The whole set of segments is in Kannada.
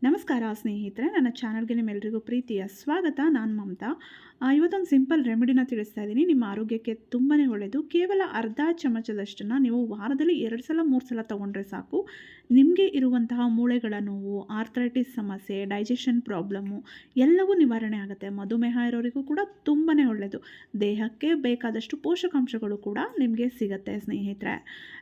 ನಮಸ್ಕಾರ ಸ್ನೇಹಿತರೆ, ನನ್ನ ಚಾನಲ್ಗೆ ನಿಮ್ಮೆಲ್ಲರಿಗೂ ಪ್ರೀತಿಯ ಸ್ವಾಗತ. ನಾನು ಮಮತಾ. ಇವತ್ತೊಂದು ಸಿಂಪಲ್ ರೆಮಿಡಿನ ತಿಳಿಸ್ತಾ ಇದ್ದೀನಿ. ನಿಮ್ಮ ಆರೋಗ್ಯಕ್ಕೆ ತುಂಬಾ ಒಳ್ಳೆಯದು. ಕೇವಲ ಅರ್ಧ ಚಮಚದಷ್ಟನ್ನು ನೀವು ವಾರದಲ್ಲಿ 2 ಸಲ 3 ಸಲ ತೊಗೊಂಡ್ರೆ ಸಾಕು. ನಿಮಗೆ ಇರುವಂತಹ ಮೂಳೆಗಳ ನೋವು, ಆರ್ಥ್ರೈಟಿಸ್ ಸಮಸ್ಯೆ, ಡೈಜೆಷನ್ ಪ್ರಾಬ್ಲಮ್ಮು ಎಲ್ಲವೂ ನಿವಾರಣೆ ಆಗುತ್ತೆ. ಮಧುಮೇಹ ಇರೋರಿಗೂ ಕೂಡ ತುಂಬಾ ಒಳ್ಳೆಯದು. ದೇಹಕ್ಕೆ ಬೇಕಾದಷ್ಟು ಪೋಷಕಾಂಶಗಳು ಕೂಡ ನಿಮಗೆ ಸಿಗುತ್ತೆ ಸ್ನೇಹಿತರೆ.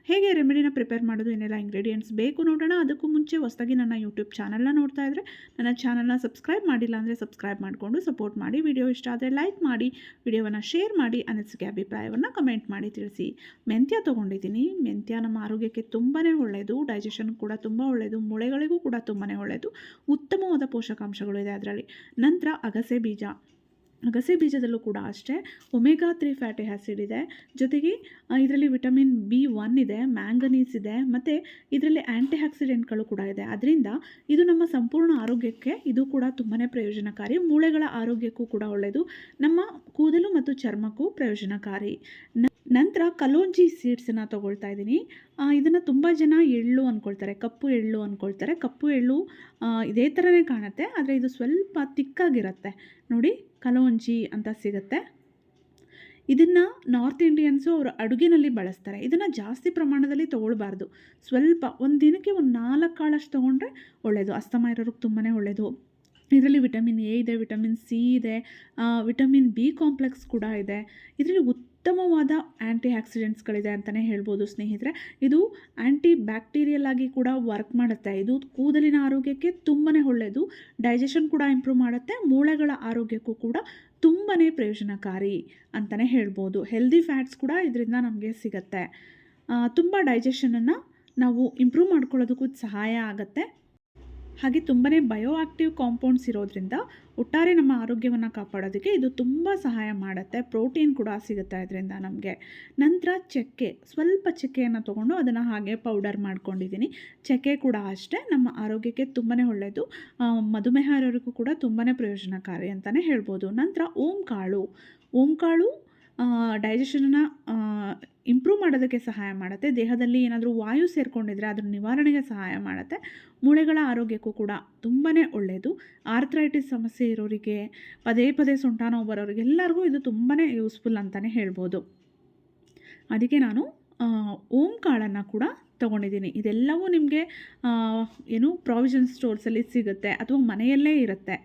ಹೇಗೆ ರೆಮಿಡಿನ ಪ್ರಿಪೇರ್ ಮಾಡೋದು, ಏನೆಲ್ಲ ಇಂಗ್ರೀಡಿಯೆಂಟ್ಸ್ ಬೇಕು ನೋಡೋಣ. ಅದಕ್ಕೂ ಮುಂಚೆ ಹೊಸದಾಗಿ ನನ್ನ ಯೂಟ್ಯೂಬ್ ಚಾನಲ್ನ ನೋಡ್ತಾ ಇದ್ದರೆ ನನ್ನ ಚಾನಲ್ನ ಸಬ್ಸ್ಕ್ರೈಬ್ ಮಾಡಿಲ್ಲ ಅಂದರೆ ಸಬ್ಸ್ಕ್ರೈಬ್ ಮಾಡಿಕೊಂಡು ಸಪೋರ್ಟ್ ಮಾಡಿ. ವಿಡಿಯೋ ಇಷ್ಟ ಆದರೆ ಲೈಕ್ ಮಾಡಿ, ವಿಡಿಯೋವನ್ನು ಶೇರ್ ಮಾಡಿ, ಅನಿಸಿಕೆ ಅಭಿಪ್ರಾಯವನ್ನು ಕಮೆಂಟ್ ಮಾಡಿ ತಿಳಿಸಿ. ಮೆಂತ್ಯ ತೊಗೊಂಡಿದ್ದೀನಿ. ಮೆಂತ್ಯ ನಮ್ಮ ಆರೋಗ್ಯಕ್ಕೆ ತುಂಬಾ ಒಳ್ಳೆಯದು. ಡೈಜೆಷನ್ ಕೂಡ ತುಂಬ ಒಳ್ಳೆಯದು. ಮೂಳೆಗಳಿಗೂ ಕೂಡ ತುಂಬಾ ಒಳ್ಳೆಯದು. ಉತ್ತಮವಾದ ಪೋಷಕಾಂಶಗಳು ಇದೆ ಅದರಲ್ಲಿ. ನಂತರ ಅಗಸೆ ಬೀಜ. ಅಗಸೆ ಬೀಜದಲ್ಲೂ ಕೂಡ ಅಷ್ಟೇ ಒಮೆಗಾ 3 ಫ್ಯಾಟಿ ಆ್ಯಸಿಡ್ ಇದೆ. ಜೊತೆಗೆ ಇದರಲ್ಲಿ ವಿಟಮಿನ್ B1 ಇದೆ, ಮ್ಯಾಂಗನೀಸ್ ಇದೆ, ಮತ್ತು ಇದರಲ್ಲಿ ಆ್ಯಂಟಿ ಆಕ್ಸಿಡೆಂಟ್ಗಳು ಕೂಡ ಇದೆ. ಅದರಿಂದ ಇದು ನಮ್ಮ ಸಂಪೂರ್ಣ ಆರೋಗ್ಯಕ್ಕೆ ಇದು ಕೂಡ ತುಂಬಾ ಪ್ರಯೋಜನಕಾರಿ. ಮೂಳೆಗಳ ಆರೋಗ್ಯಕ್ಕೂ ಕೂಡ ಒಳ್ಳೆಯದು. ನಮ್ಮ ಕೂದಲು ಮತ್ತು ಚರ್ಮಕ್ಕೂ ಪ್ರಯೋಜನಕಾರಿ. ನಂತರ ಕಲೋಂಜಿ ಸೀಡ್ಸನ್ನು ತೊಗೊಳ್ತಾ ಇದ್ದೀನಿ. ಇದನ್ನು ತುಂಬ ಜನ ಎಳ್ಳು ಅಂದ್ಕೊಳ್ತಾರೆ, ಕಪ್ಪು ಎಳ್ಳು ಅಂದ್ಕೊಳ್ತಾರೆ. ಕಪ್ಪು ಎಳ್ಳು ಇದೇ ಥರನೇ ಕಾಣುತ್ತೆ, ಆದರೆ ಇದು ಸ್ವಲ್ಪ ತಿಕ್ಕಾಗಿರುತ್ತೆ ನೋಡಿ. ಕಲೋಂಜಿ ಅಂತ ಸಿಗುತ್ತೆ. ಇದನ್ನು ನಾರ್ತ್ ಇಂಡಿಯನ್ಸು ಅವರು ಅಡುಗೆನಲ್ಲಿ ಬಳಸ್ತಾರೆ. ಇದನ್ನು ಜಾಸ್ತಿ ಪ್ರಮಾಣದಲ್ಲಿ ತೊಗೊಳ್ಬಾರ್ದು. ಸ್ವಲ್ಪ ಒಂದು ದಿನಕ್ಕೆ ಒಂದು 4 ಕಾಳಷ್ಟು ತೊಗೊಂಡ್ರೆ ಒಳ್ಳೆಯದು. ಅಸ್ತಮ ಇರೋರಿಗೆ ತುಂಬಾ ಒಳ್ಳೆಯದು. ಇದರಲ್ಲಿ ವಿಟಮಿನ್ ಎ ಇದೆ, ವಿಟಮಿನ್ ಸಿ ಇದೆ, ವಿಟಮಿನ್ ಬಿ ಕಾಂಪ್ಲೆಕ್ಸ್ ಕೂಡ ಇದೆ. ಇದರಲ್ಲಿ ಉತ್ತಮವಾದ ಆ್ಯಂಟಿ ಆಕ್ಸಿಡೆಂಟ್ಸ್ಗಳಿದೆ ಅಂತಲೇ ಹೇಳ್ಬೋದು ಸ್ನೇಹಿತರೆ. ಇದು ಆ್ಯಂಟಿ ಬ್ಯಾಕ್ಟೀರಿಯಲ್ ಆಗಿ ಕೂಡ ವರ್ಕ್ ಮಾಡುತ್ತೆ. ಇದು ಕೂದಲಿನ ಆರೋಗ್ಯಕ್ಕೆ ತುಂಬಾ ಒಳ್ಳೆಯದು. ಡೈಜೆಷನ್ ಕೂಡ ಇಂಪ್ರೂವ್ ಮಾಡುತ್ತೆ. ಮೂಳೆಗಳ ಆರೋಗ್ಯಕ್ಕೂ ಕೂಡ ತುಂಬಾ ಪ್ರಯೋಜನಕಾರಿ ಅಂತಲೇ ಹೇಳ್ಬೋದು. ಹೆಲ್ದಿ ಫ್ಯಾಟ್ಸ್ ಕೂಡ ಇದರಿಂದ ನಮಗೆ ಸಿಗುತ್ತೆ. ತುಂಬ ಡೈಜೆಷನನ್ನು ನಾವು ಇಂಪ್ರೂವ್ ಮಾಡ್ಕೊಳ್ಳೋದಕ್ಕೂ ಸಹಾಯ ಆಗುತ್ತೆ. ಹಾಗೆ ತುಂಬಾ ಬಯೋ ಆಕ್ಟಿವ್ ಕಾಂಪೌಂಡ್ಸ್ ಇರೋದ್ರಿಂದ ಒಟ್ಟಾರೆ ನಮ್ಮ ಆರೋಗ್ಯವನ್ನು ಕಾಪಾಡೋದಕ್ಕೆ ಇದು ತುಂಬ ಸಹಾಯ ಮಾಡುತ್ತೆ. ಪ್ರೋಟೀನ್ ಕೂಡ ಸಿಗುತ್ತೆ ಇದರಿಂದ ನಮಗೆ. ನಂತರ ಚಕ್ಕೆ, ಸ್ವಲ್ಪ ಚಕ್ಕೆಯನ್ನು ತೊಗೊಂಡು ಅದನ್ನು ಹಾಗೆ ಪೌಡರ್ ಮಾಡ್ಕೊಂಡಿದ್ದೀನಿ. ಚಕ್ಕೆ ಕೂಡ ಅಷ್ಟೇ ನಮ್ಮ ಆರೋಗ್ಯಕ್ಕೆ ತುಂಬಾ ಒಳ್ಳೆಯದು. ಮಧುಮೇಹ ಇರೋರಿಗೂ ಕೂಡ ತುಂಬಾ ಪ್ರಯೋಜನಕಾರಿ ಅಂತಲೇ ಹೇಳ್ಬೋದು. ನಂತರ ಓಂ ಕಾಳು ಡೈಜೆಷನನ್ನು ಇಂಪ್ರೂವ್ ಮಾಡೋದಕ್ಕೆ ಸಹಾಯ ಮಾಡುತ್ತೆ. ದೇಹದಲ್ಲಿ ಏನಾದರೂ ವಾಯು ಸೇರಿಕೊಂಡಿದ್ರೆ ಅದರ ನಿವಾರಣೆಗೆ ಸಹಾಯ ಮಾಡುತ್ತೆ. ಮೂಳೆಗಳ ಆರೋಗ್ಯಕ್ಕೂ ಕೂಡ ತುಂಬಾ ಒಳ್ಳೆಯದು. ಆರ್ಥ್ರೈಟಿಸ್ ಸಮಸ್ಯೆ ಇರೋರಿಗೆ, ಪದೇ ಪದೇ ಸೊಂಟ ನೋವು ಬರೋರಿಗೆ ಎಲ್ಲರಿಗೂ ಇದು ತುಂಬಾ ಯೂಸ್ಫುಲ್ ಅಂತಲೇ ಹೇಳ್ಬೋದು. ಅದಕ್ಕೆ ನಾನು ಓಂ ಕಾಳನ್ನು ಕೂಡ ತೊಗೊಂಡಿದ್ದೀನಿ. ಇದೆಲ್ಲವೂ ನಿಮಗೆ ಪ್ರಾವಿಷನ್ ಸ್ಟೋರ್ಸಲ್ಲಿ ಸಿಗುತ್ತೆ ಅಥವಾ ಮನೆಯಲ್ಲೇ ಇರುತ್ತೆ.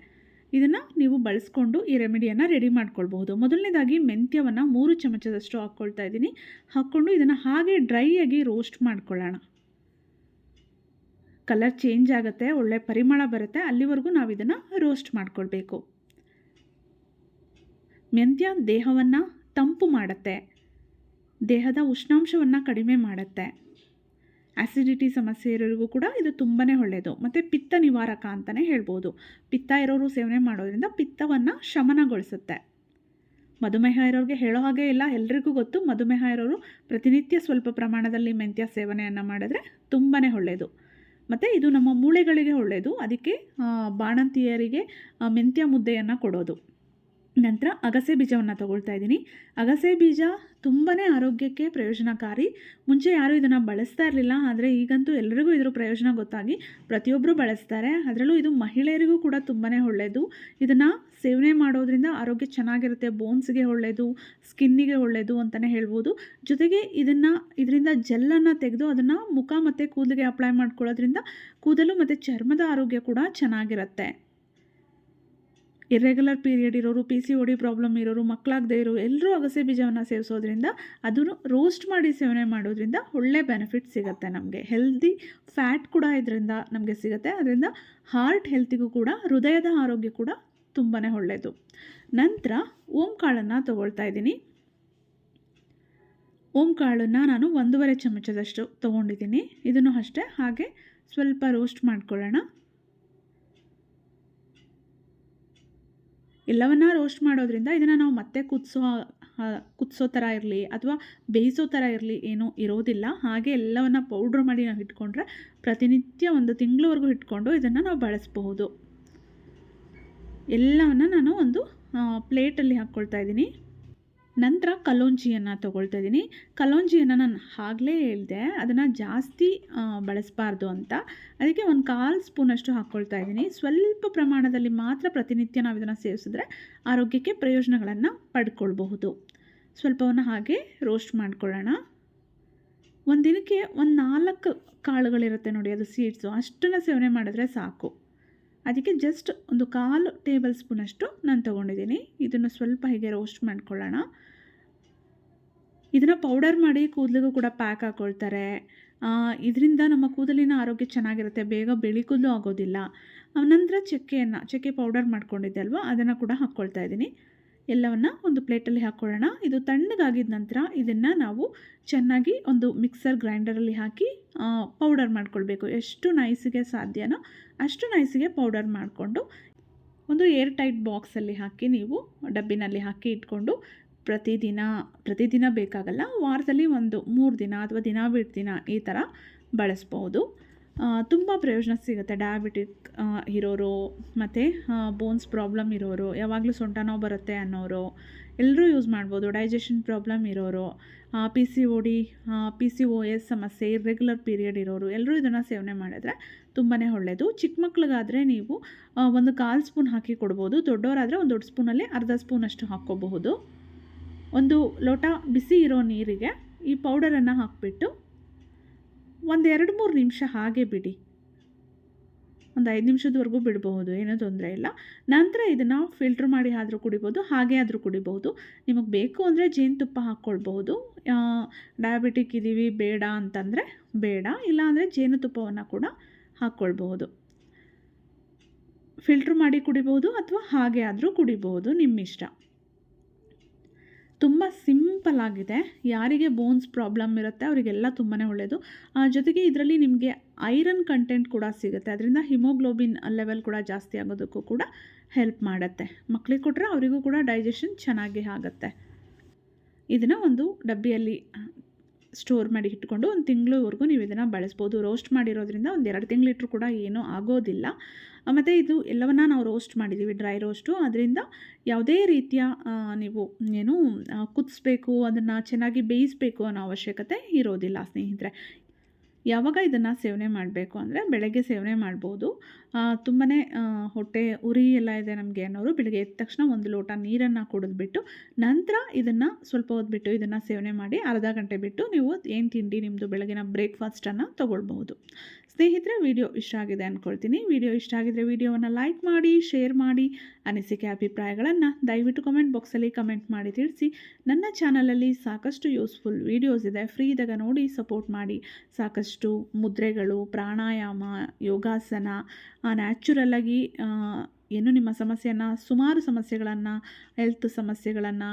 ಇದನ್ನು ನೀವು ಬಳಸ್ಕೊಂಡು ಈ ರೆಮಿಡಿಯನ್ನು ರೆಡಿ ಮಾಡ್ಕೊಳ್ಬಹುದು. ಮೊದಲನೇದಾಗಿ ಮೆಂತ್ಯವನ್ನು 3 ಚಮಚದಷ್ಟು ಹಾಕ್ಕೊಳ್ತಾ ಇದ್ದೀನಿ. ಹಾಕ್ಕೊಂಡು ಇದನ್ನು ಹಾಗೆ ಡ್ರೈಯಾಗಿ ರೋಸ್ಟ್ ಮಾಡ್ಕೊಳ್ಳೋಣ. ಕಲರ್ ಚೇಂಜ್ ಆಗುತ್ತೆ, ಒಳ್ಳೆ ಪರಿಮಳ ಬರುತ್ತೆ. ಅಲ್ಲಿವರೆಗೂ ನಾವು ಇದನ್ನು ರೋಸ್ಟ್ ಮಾಡ್ಕೊಳ್ಬೇಕು. ಮೆಂತ್ಯ ದೇಹವನ್ನು ತಂಪು ಮಾಡುತ್ತೆ, ದೇಹದ ಉಷ್ಣಾಂಶವನ್ನು ಕಡಿಮೆ ಮಾಡುತ್ತೆ. ಆ್ಯಸಿಡಿಟಿ ಸಮಸ್ಯೆ ಇರೋರಿಗೂ ಕೂಡ ಇದು ತುಂಬಾ ಒಳ್ಳೆಯದು. ಮತ್ತು ಪಿತ್ತ ನಿವಾರಕ ಅಂತಲೇ ಹೇಳ್ಬೋದು. ಪಿತ್ತ ಇರೋರು ಸೇವನೆ ಮಾಡೋದ್ರಿಂದ ಪಿತ್ತವನ್ನು ಶಮನಗೊಳಿಸುತ್ತೆ. ಮಧುಮೇಹ ಇರೋರಿಗೆ ಹೇಳೋ ಹಾಗೆ ಇಲ್ಲ, ಎಲ್ರಿಗೂ ಗೊತ್ತು. ಮಧುಮೇಹ ಇರೋರು ಪ್ರತಿನಿತ್ಯ ಸ್ವಲ್ಪ ಪ್ರಮಾಣದಲ್ಲಿ ಮೆಂತ್ಯ ಸೇವನೆಯನ್ನು ಮಾಡಿದ್ರೆ ತುಂಬಾ ಒಳ್ಳೆಯದು. ಮತ್ತು ಇದು ನಮ್ಮ ಮೂಳೆಗಳಿಗೆ ಒಳ್ಳೆಯದು. ಅದಕ್ಕೆ ಬಾಣಂತಿಯರಿಗೆ ಮೆಂತ್ಯ ಮುದ್ದೆಯನ್ನು ಕೊಡೋದು. ನಂತರ ಅಗಸೆ ಬೀಜವನ್ನು ತೊಗೊಳ್ತಾ ಇದ್ದೀನಿ. ಅಗಸೆ ಬೀಜ ತುಂಬಾ ಆರೋಗ್ಯಕ್ಕೆ ಪ್ರಯೋಜನಕಾರಿ. ಮುಂಚೆ ಯಾರೂ ಇದನ್ನು ಬಳಸ್ತಾ ಇರಲಿಲ್ಲ, ಆದರೆ ಈಗಂತೂ ಎಲ್ಲರಿಗೂ ಇದರ ಪ್ರಯೋಜನ ಗೊತ್ತಾಗಿ ಪ್ರತಿಯೊಬ್ಬರು ಬಳಸ್ತಾರೆ. ಅದರಲ್ಲೂ ಇದು ಮಹಿಳೆಯರಿಗೂ ಕೂಡ ತುಂಬಾ ಒಳ್ಳೆಯದು. ಇದನ್ನು ಸೇವನೆ ಮಾಡೋದ್ರಿಂದ ಆರೋಗ್ಯ ಚೆನ್ನಾಗಿರುತ್ತೆ. ಬೋನ್ಸ್ಗೆ ಒಳ್ಳೆಯದು, ಸ್ಕಿನ್ನಿಗೆ ಒಳ್ಳೆಯದು ಅಂತಲೇ ಹೇಳ್ಬೋದು. ಜೊತೆಗೆ ಇದರಿಂದ ಜೆಲ್ಲನ್ನು ತೆಗೆದು ಅದನ್ನು ಮುಖ ಮತ್ತು ಕೂದಲಿಗೆ ಅಪ್ಲೈ ಮಾಡ್ಕೊಳ್ಳೋದ್ರಿಂದ ಕೂದಲು ಮತ್ತು ಚರ್ಮದ ಆರೋಗ್ಯ ಕೂಡ ಚೆನ್ನಾಗಿರುತ್ತೆ. ಇರ್ರೆಗ್ಯುಲರ್ ಪೀರಿಯಡ್ ಇರೋರು, PCOD ಪ್ರಾಬ್ಲಮ್ ಇರೋರು, ಮಕ್ಕಳಾಗದೇ ಇರೋರು ಎಲ್ಲರೂ ಅಗಸೆ ಬೀಜವನ್ನು ಸೇವಿಸೋದ್ರಿಂದ, ಅದನ್ನು ರೋಸ್ಟ್ ಮಾಡಿ ಸೇವನೆ ಮಾಡೋದ್ರಿಂದ ಒಳ್ಳೆ ಬೆನಿಫಿಟ್ ಸಿಗುತ್ತೆ ನಮಗೆ. ಹೆಲ್ದಿ ಫ್ಯಾಟ್ ಕೂಡ ಇದರಿಂದ ನಮಗೆ ಸಿಗುತ್ತೆ. ಅದರಿಂದ ಹಾರ್ಟ್ ಹೆಲ್ತಿಗೂ ಕೂಡ, ಹೃದಯದ ಆರೋಗ್ಯ ಕೂಡ ತುಂಬಾ ಒಳ್ಳೆಯದು. ನಂತರ ಓಂ ಕಾಳನ್ನು ತೊಗೊಳ್ತಾ ಇದ್ದೀನಿ. ಓಂ ಕಾಳನ್ನು ನಾನು 1.5 ಚಮಚದಷ್ಟು ತೊಗೊಂಡಿದ್ದೀನಿ. ಇದನ್ನು ಅಷ್ಟೇ ಹಾಗೆ ಸ್ವಲ್ಪ ರೋಸ್ಟ್ ಮಾಡ್ಕೊಳ್ಳೋಣ. ಎಲ್ಲವನ್ನ ರೋಸ್ಟ್ ಮಾಡೋದ್ರಿಂದ ಇದನ್ನು ನಾವು ಮತ್ತೆ ಕುದಿಸೋ ಥರ ಇರಲಿ ಅಥವಾ ಬೇಯಿಸೋ ಥರ ಇರಲಿ ಏನೂ ಇರೋದಿಲ್ಲ. ಹಾಗೆ ಎಲ್ಲವನ್ನು ಪೌಡ್ರ್ ಮಾಡಿ ನಾವು ಇಟ್ಕೊಂಡ್ರೆ ಪ್ರತಿನಿತ್ಯ 1 ತಿಂಗಳವರೆಗೂ ಇಟ್ಕೊಂಡು ಇದನ್ನು ನಾವು ಬಳಸಬಹುದು. ಎಲ್ಲವನ್ನು ನಾನು ಒಂದು ಪ್ಲೇಟಲ್ಲಿ ಹಾಕ್ಕೊಳ್ತಾ ಇದ್ದೀನಿ. ನಂತರ ಕಲೋಂಜಿಯನ್ನು ತೊಗೊಳ್ತಾ ಇದ್ದೀನಿ. ಕಲೋಂಜಿಯನ್ನು ನಾನು ಆಗಲೇ ಹೇಳಿದೆ ಅದನ್ನು ಜಾಸ್ತಿ ಬಳಸಬಾರ್ದು ಅಂತ. ಅದಕ್ಕೆ ಒಂದು 1/4 ಸ್ಪೂನಷ್ಟು ಹಾಕ್ಕೊಳ್ತಾ ಇದ್ದೀನಿ. ಸ್ವಲ್ಪ ಪ್ರಮಾಣದಲ್ಲಿ ಮಾತ್ರ ಪ್ರತಿನಿತ್ಯ ನಾವು ಇದನ್ನು ಸೇವಿಸಿದ್ರೆ ಆರೋಗ್ಯಕ್ಕೆ ಪ್ರಯೋಜನಗಳನ್ನು ಪಡ್ಕೊಳ್ಬಹುದು. ಸ್ವಲ್ಪವನ್ನು ಹಾಗೆ ರೋಸ್ಟ್ ಮಾಡ್ಕೊಳ್ಳೋಣ. ಒಂದು ದಿನಕ್ಕೆ ಒಂದು 4 ಕಾಳುಗಳಿರುತ್ತೆ ನೋಡಿ, ಅದು ಸೀಡ್ಸು, ಅಷ್ಟನ್ನು ಸೇವನೆ ಮಾಡಿದ್ರೆ ಸಾಕು. ಅದಕ್ಕೆ ಜಸ್ಟ್ ಒಂದು 1/4 ಟೇಬಲ್ ಸ್ಪೂನಷ್ಟು ನಾನು ತೊಗೊಂಡಿದ್ದೀನಿ. ಇದನ್ನು ಸ್ವಲ್ಪ ಹೀಗೆ ರೋಸ್ಟ್ ಮಾಡ್ಕೊಳ್ಳೋಣ. ಇದನ್ನು ಪೌಡರ್ ಮಾಡಿ ಕೂದಲಿಗೂ ಕೂಡ ಪ್ಯಾಕ್ ಹಾಕ್ಕೊಳ್ತಾರೆ. ಇದರಿಂದ ನಮ್ಮ ಕೂದಲಿನ ಆರೋಗ್ಯ ಚೆನ್ನಾಗಿರುತ್ತೆ, ಬೇಗ ಬಿಳಿ ಕೂದಲು ಆಗೋದಿಲ್ಲ. ನಂತರ ಚಕ್ಕೆ ಪೌಡರ್ ಮಾಡ್ಕೊಂಡಿದ್ದೆ ಅಲ್ವಾ, ಅದನ್ನು ಕೂಡ ಹಾಕ್ಕೊಳ್ತಾ ಇದ್ದೀನಿ. ಎಲ್ಲವನ್ನು ಒಂದು ಪ್ಲೇಟಲ್ಲಿ ಹಾಕ್ಕೊಳ್ಳೋಣ. ಇದು ತಣ್ಣಗಾಗಿದ ನಂತರ ಇದನ್ನು ನಾವು ಚೆನ್ನಾಗಿ ಒಂದು ಮಿಕ್ಸರ್ ಗ್ರೈಂಡರಲ್ಲಿ ಹಾಕಿ ಪೌಡರ್ ಮಾಡ್ಕೊಳ್ಬೇಕು. ಎಷ್ಟು ನೈಸಿಗೆ ಸಾಧ್ಯನೋ ಅಷ್ಟು ನೈಸಿಗೆ ಪೌಡರ್ ಮಾಡಿಕೊಂಡು ಒಂದು ಏರ್ ಟೈಟ್ ಬಾಕ್ಸಲ್ಲಿ ಹಾಕಿ ನೀವು ಡಬ್ಬಿನಲ್ಲಿ ಹಾಕಿ ಇಟ್ಕೊಂಡು ಪ್ರತಿದಿನ ಬೇಕಾಗಲ್ಲ, ವಾರದಲ್ಲಿ ಒಂದು 3 ದಿನ ಅಥವಾ ದಿನ ಬಿಟ್ಟು ದಿನ ಈ ಥರ ಬಳಸ್ಬೋದು. ತುಂಬ ಪ್ರಯೋಜನ ಸಿಗುತ್ತೆ. ಡಯಾಬಿಟಿಕ್ ಇರೋರು ಮತ್ತು ಬೋನ್ಸ್ ಪ್ರಾಬ್ಲಮ್ ಇರೋರು, ಯಾವಾಗಲೂ ಸೊಂಟ ನೋವು ಬರುತ್ತೆ ಅನ್ನೋರು ಎಲ್ಲರೂ ಯೂಸ್ ಮಾಡ್ಬೋದು. ಡೈಜೆಷನ್ ಪ್ರಾಬ್ಲಮ್ ಇರೋರು, PCOS ಸಮಸ್ಯೆ, ಇರ್ರೆಗ್ಯುಲರ್ ಪೀರಿಯಡ್ ಇರೋರು ಎಲ್ಲರೂ ಇದನ್ನು ಸೇವನೆ ಮಾಡಿದ್ರೆ ತುಂಬಾ ಒಳ್ಳೆಯದು. ಚಿಕ್ಕ ಮಕ್ಳಿಗಾದರೆ ನೀವು ಒಂದು 1/4 ಸ್ಪೂನ್ ಹಾಕಿ ಕೊಡ್ಬೋದು. ದೊಡ್ಡವರಾದರೆ ಒಂದು ದೊಡ್ಡ ಸ್ಪೂನಲ್ಲಿ ಅರ್ಧ ಸ್ಪೂನಷ್ಟು ಹಾಕ್ಕೋಬಹುದು. ಒಂದು ಲೋಟ ಬಿಸಿ ಇರೋ ನೀರಿಗೆ ಈ ಪೌಡರನ್ನು ಹಾಕಿಬಿಟ್ಟು ಒಂದು 2-3 ನಿಮಿಷ ಹಾಗೆ ಬಿಡಿ. ಒಂದು 5 ನಿಮಿಷದವರೆಗೂ ಬಿಡಬಹುದು, ಏನೂ ತೊಂದರೆ ಇಲ್ಲ. ನಂತರ ಇದನ್ನು ಫಿಲ್ಟ್ರ್ ಮಾಡಿ ಆದರೂ ಕುಡಿಬೋದು, ಹಾಗೆ ಆದರೂ ಕುಡಿಬಹುದು. ನಿಮಗೆ ಬೇಕು ಅಂದರೆ ಜೇನುತುಪ್ಪ ಹಾಕ್ಕೊಳ್ಬಹುದು. ಡಯಾಬಿಟಿಕ್ ಇದ್ದೀವಿ ಬೇಡ ಅಂತಂದರೆ ಬೇಡ, ಇಲ್ಲಾಂದರೆ ಜೇನುತುಪ್ಪವನ್ನು ಕೂಡ ಹಾಕ್ಕೊಳ್ಬಹುದು. ಫಿಲ್ಟ್ರ್ ಮಾಡಿ ಕುಡಿಬಹುದು ಅಥವಾ ಹಾಗೆ ಆದರೂ ಕುಡಿಬಹುದು, ನಿಮ್ಮ ಇಷ್ಟ. ತುಂಬ ಸಿಂಪಲ್ ಆಗಿದೆ. ಯಾರಿಗೆ ಬೋನ್ಸ್ ಪ್ರಾಬ್ಲಮ್ ಇರುತ್ತೆ ಅವರಿಗೆಲ್ಲ ತುಂಬಾ ಒಳ್ಳೆಯದು. ಜೊತೆಗೆ ಇದರಲ್ಲಿ ನಿಮಗೆ ಐರನ್ ಕಂಟೆಂಟ್ ಕೂಡ ಸಿಗುತ್ತೆ. ಅದರಿಂದ ಹಿಮೋಗ್ಲೋಬಿನ್ ಲೆವೆಲ್ ಕೂಡ ಜಾಸ್ತಿ ಆಗೋದಕ್ಕೂ ಕೂಡ ಹೆಲ್ಪ್ ಮಾಡುತ್ತೆ. ಮಕ್ಕಳಿಗೆ ಕೊಟ್ಟರೆ ಅವರಿಗೂ ಕೂಡ ಡೈಜೆಷನ್ ಚೆನ್ನಾಗಿ ಆಗುತ್ತೆ. ಇದನ್ನು ಒಂದು ಡಬ್ಬಿಯಲ್ಲಿ ಸ್ಟೋರ್ ಮಾಡಿ ಇಟ್ಕೊಂಡು ಒಂದು ತಿಂಗಳವರೆಗೂ ನೀವು ಇದನ್ನು ಬಳಸ್ಬೋದು. ರೋಸ್ಟ್ ಮಾಡಿರೋದ್ರಿಂದ ಒಂದು 2 ತಿಂಗಳಿಟ್ಟರೂ ಕೂಡ ಏನೂ ಆಗೋದಿಲ್ಲ. ಮತ್ತು ಇದು ಎಲ್ಲವನ್ನ ನಾವು ರೋಸ್ಟ್ ಮಾಡಿದ್ದೀವಿ, ಡ್ರೈ ರೋಸ್ಟು. ಅದರಿಂದ ಯಾವುದೇ ರೀತಿಯ ನೀವು ಕುದಿಸ್ಬೇಕು, ಅದನ್ನು ಚೆನ್ನಾಗಿ ಬೇಯಿಸಬೇಕು ಅನ್ನೋ ಅವಶ್ಯಕತೆ ಇರೋದಿಲ್ಲ ಸ್ನೇಹಿತರೆ. ಯಾವಾಗ ಇದನ್ನು ಸೇವನೆ ಮಾಡಬೇಕು ಅಂದರೆ ಬೆಳಗ್ಗೆ ಸೇವನೆ ಮಾಡ್ಬೋದು. ತುಂಬಾ ಹೊಟ್ಟೆ ಉರಿ ಎಲ್ಲ ಇದೆ ನಮಗೆ ಅನ್ನೋರು ಬೆಳಗ್ಗೆ ಎದ್ದ ತಕ್ಷಣ ಒಂದು ಲೋಟ ನೀರನ್ನು ಕುಡಿದ್ಬಿಟ್ಟು ನಂತರ ಇದನ್ನು ಸ್ವಲ್ಪ ಹೊತ್ತು ಬಿಟ್ಟು ಇದನ್ನು ಸೇವನೆ ಮಾಡಿ ಅರ್ಧ ಗಂಟೆ ಬಿಟ್ಟು ನೀವು ಏನು ತಿಂಡಿ ನಿಮ್ಮದು ಬೆಳಗಿನ ಬ್ರೇಕ್ಫಾಸ್ಟನ್ನು ತೊಗೊಳ್ಬಹುದು. ಸ್ನೇಹಿತರೆ, ವಿಡಿಯೋ ಇಷ್ಟ ಆಗಿದೆ ಅಂದ್ಕೊಳ್ತೀನಿ. ವಿಡಿಯೋ ಇಷ್ಟ ಆಗಿದರೆ ವಿಡಿಯೋವನ್ನು ಲೈಕ್ ಮಾಡಿ, ಶೇರ್ ಮಾಡಿ, ಅನಿಸಿಕೆ ಅಭಿಪ್ರಾಯಗಳನ್ನು ದಯವಿಟ್ಟು ಕಮೆಂಟ್ ಬಾಕ್ಸಲ್ಲಿ ಕಮೆಂಟ್ ಮಾಡಿ ತಿಳಿಸಿ. ನನ್ನ ಚಾನಲಲ್ಲಿ ಸಾಕಷ್ಟು ಯೂಸ್ಫುಲ್ ವೀಡಿಯೋಸ್ ಇದೆ, ಫ್ರೀ ಇದ್ದಾಗ ನೋಡಿ ಸಪೋರ್ಟ್ ಮಾಡಿ. ಸಾಕಷ್ಟು ಮುದ್ರೆಗಳು, ಪ್ರಾಣಾಯಾಮ, ಯೋಗಾಸನ, ನ್ಯಾಚುರಲ್ಲಾಗಿ ನಿಮ್ಮ ಸಮಸ್ಯೆಯನ್ನು, ಸುಮಾರು ಸಮಸ್ಯೆಗಳನ್ನು, ಹೆಲ್ತ್ ಸಮಸ್ಯೆಗಳನ್ನು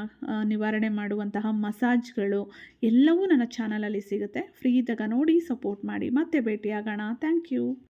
ನಿವಾರಣೆ ಮಾಡುವಂತಹ ಮಸಾಜ್ಗಳು ಎಲ್ಲವೂ ನನ್ನ ಚಾನಲಲ್ಲಿ ಸಿಗುತ್ತೆ. ಫ್ರೀ ಇದ್ದಾಗ ನೋಡಿ ಸಪೋರ್ಟ್ ಮಾಡಿ. ಮತ್ತೆ ಭೇಟಿಯಾಗೋಣ. Thank you.